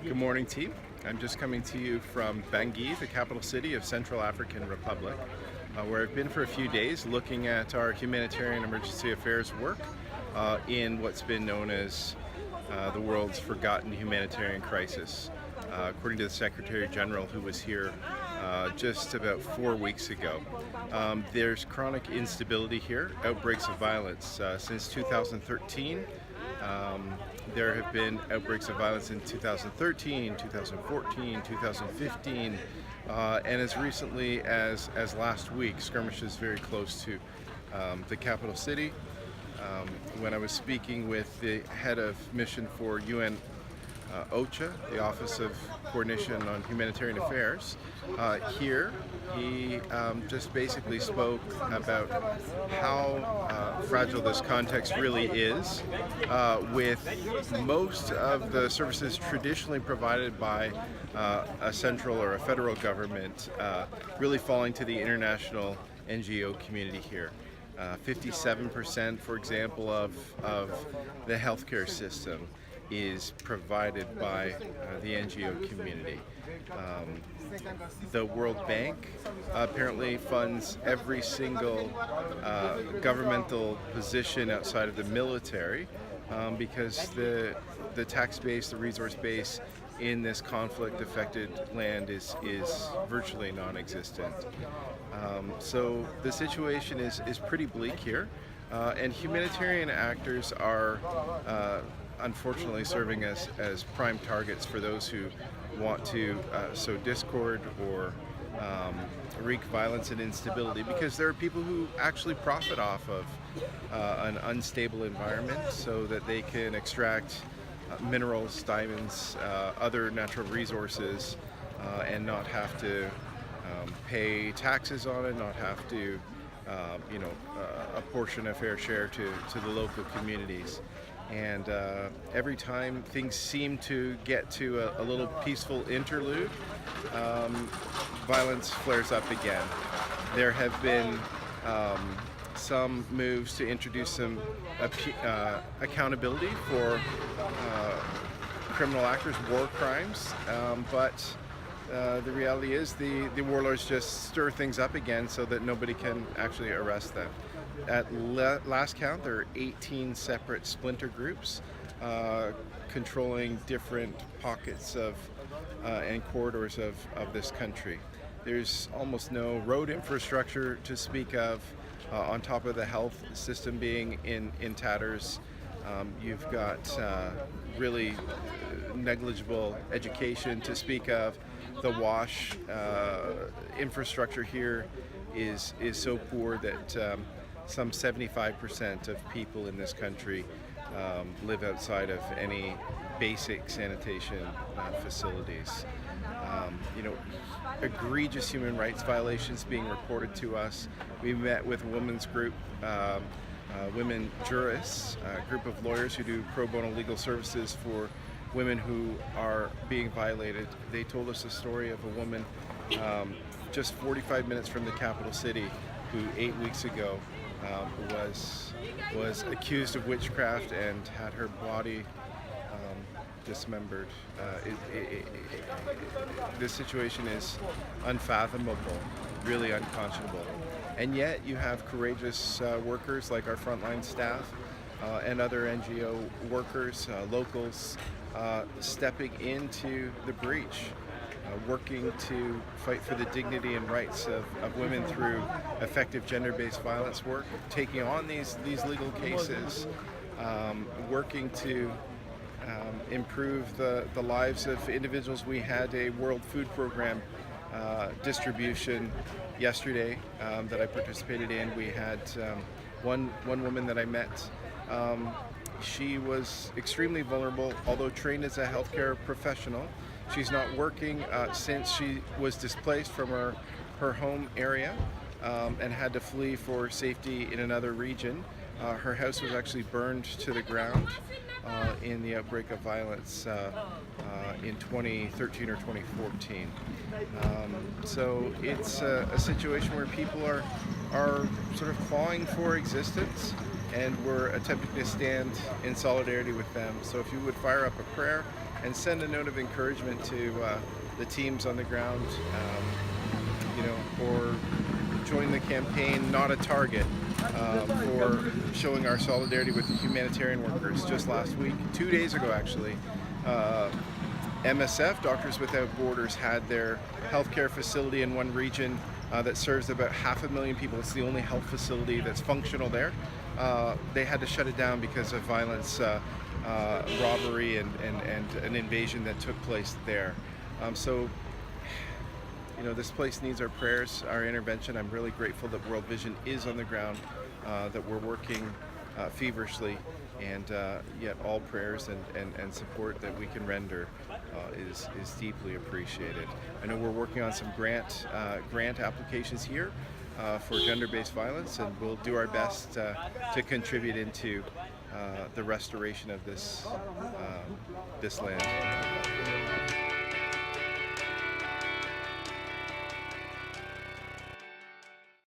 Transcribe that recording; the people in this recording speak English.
Good morning, team. I'm just coming to you from Bangui, the capital city of Central African Republic, where I've been for a few days looking at our humanitarian emergency affairs work in what's been known as the world's forgotten humanitarian crisis. According to the Secretary General, who was here just about 4 weeks ago, there's chronic instability here, outbreaks of violence. Since 2013, there have been outbreaks of violence in 2013, 2014, 2015, and as recently as last week, skirmishes very close to the capital city. When I was speaking with the head of mission for UN OCHA, the Office of Coordination on Humanitarian Affairs, here he just basically spoke about how fragile this context really is, with most of the services traditionally provided by a central or a federal government really falling to the international NGO community here. 57%, for example, of the healthcare system is provided by the NGO community. The World Bank apparently funds every single governmental position outside of the military because the tax base, the resource base in this conflict-affected land is virtually non-existent. So the situation is pretty bleak here, and humanitarian actors are unfortunately serving as prime targets for those who want to sow discord or wreak violence and instability, because there are people who actually profit off of an unstable environment so that they can extract minerals, diamonds, other natural resources, and not have to pay taxes on it, not have to apportion a fair share to the local communities. And every time things seem to get to a little peaceful interlude, violence flares up again. There have been some moves to introduce some accountability for criminal actors, war crimes, but the reality is the warlords just stir things up again so that nobody can actually arrest them. At last count, there are 18 separate splinter groups controlling different pockets of and corridors of this country. There's almost no road infrastructure to speak of, on top of the health system being in tatters. You've got really negligible education to speak of. The WASH infrastructure here is so poor that some 75% of people in this country live outside of any basic sanitation facilities. Egregious human rights violations being reported to us. We met with a women's group, women jurists, a group of lawyers who do pro bono legal services for women who are being violated. They told us a story of a woman just 45 minutes from the capital city who 8 weeks ago was accused of witchcraft and had her body dismembered. This situation is unfathomable, really unconscionable. And yet you have courageous workers like our frontline staff and other NGO workers, locals, stepping into the breach, working to fight for the dignity and rights of women through effective gender-based violence work, taking on these legal cases, working to improve the lives of individuals. We had a World Food Program distribution yesterday that I participated in. We had one woman that I met. She was extremely vulnerable, although trained as a healthcare professional. She's not working since she was displaced from her home area and had to flee for safety in another region. Her house was actually burned to the ground in the outbreak of violence in 2013 or 2014. So it's a situation where people are sort of clawing for existence, and we're attempting to stand in solidarity with them. So if you would fire up a prayer and send a note of encouragement to the teams on the ground, or join the campaign Not a Target, for showing our solidarity with the humanitarian workers. Just last week, 2 days ago actually, MSF, Doctors Without Borders, had their healthcare facility in one region that serves about 500,000 people. It's the only health facility that's functional there. They had to shut it down because of violence, robbery, and an invasion that took place there. So this place needs our prayers, our intervention. I'm really grateful that World Vision is on the ground, that we're working feverishly, and yet all prayers and support that we can render is deeply appreciated. I know we're working on some grant applications here for gender-based violence, and we'll do our best to contribute into the restoration of this land.